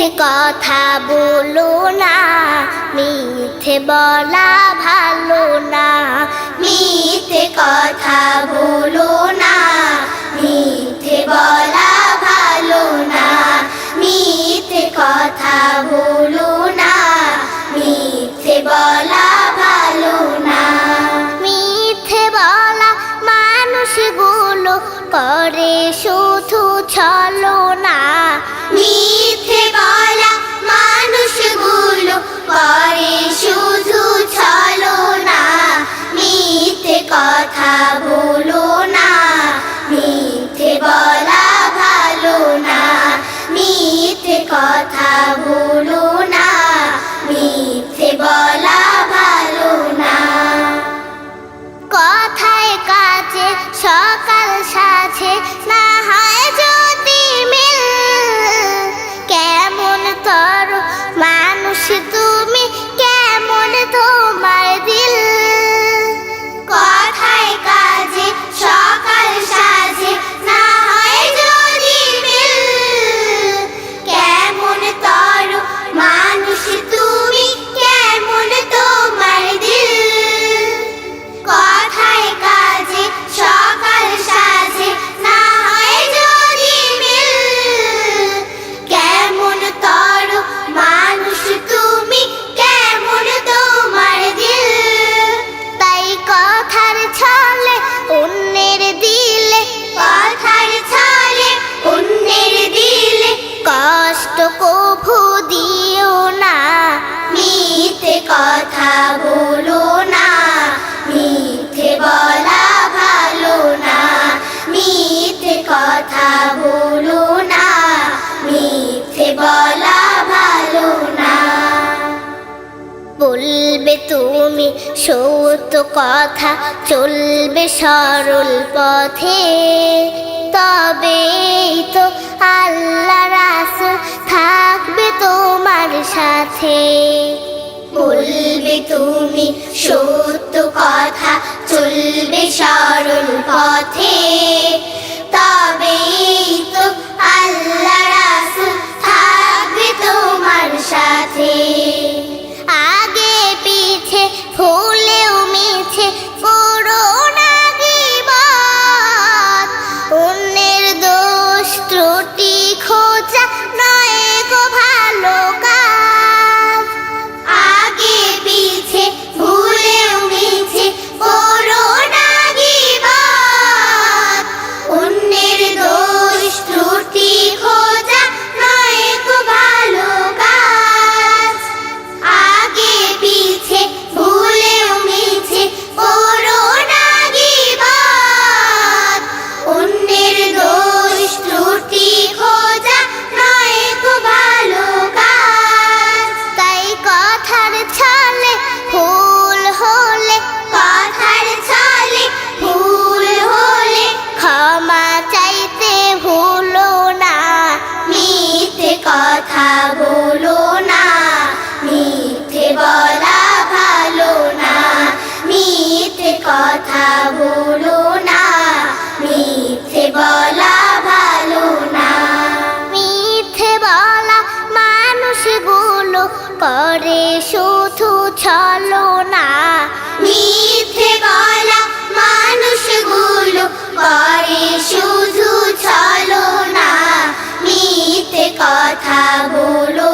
মিথ্যে কথা বলো না, মিথ্যে বলা ভালো না। মিথ্যে কথা বলো না, মিথ্যে বলা ভালো না। মিথ্যে কথা বলো না, মিথ্যে বলা ভালো না। মিথ্যে বলা মানুষগুলো করে শুধু ছলনা। মিথ্যে বলা মানুষগুলো করে শুধু ছলনা। মিথ্যে কথা বলো না, মিথ্যে বলা ভালো না। মিথ্যে কথা বলো না, মিথ্যে বলা ভালো না। কথায় কাজে সকাল সাজে না হয় যদি মিল, কেমন তর মানুষ তুমি, কেমন তোমার দিল। কথায় কাজে সকাল সাজে না হয় যদি মিল, কেমন তর মানুষ তুমি, কেমন তোমার দিল। কথায় কাজে সকাল সাজে না হয় যদি মিল, কেমন তর মানুষ তুমি, কেমন তোমার দিল। তাই কথার ছলে অন্যের দিলে, কথার ছলে অন্যের দিলে কষ্ট কভু দিও না। মিথ্যে কথা বলো না, মিথ্যে বলা ভালো না। মিথ্যে কথা বলো না, মিথ্যে বলা ভালো না। বলবে তুমি সত্য কথা, চলবে সরল পথে, তবেই তো আল্লাহ রাসূল থাকবে তোমার সাথে। বলবে তুমি সত্য কথা, চলবে সরল পথে, তবেই তো আল্লাহ রাসূল থাকবে তোমার সাথে। আগে পিছে ভুলেও মিছে করো না গীবত, অন্যের দোষ ত্রুটি খোঁজা নয় গো ভালো কাজ। আগে পিছে ভুলেও মিছে করো না গীবত, অন্যের দোষ ত্রুটি খোঁজা নয় গো ভালো কাজ। আগে পিছে ভুলেও মিছে করো না গীবত, অন্যের দোষ ত্রুটি খোঁজা নয় গো ভালো কাজ। তাই কথার ছলে ভুল হলে, কথার ছলে ভুল হলে ক্ষমা চাইতে ভুলো না। মিথ্যে কথা বলো না, মিথ্যে বলা ভালো না। মিথ্যে কথা বলো না, মিথ্যে বলা ভালো না। মিথ্যে বলা মানুষগুলো করে শুধু ছলনা। মিথ্যে বলা মানুষগুলো করে শুধু ছলনা। মিথ্যে কথা বলো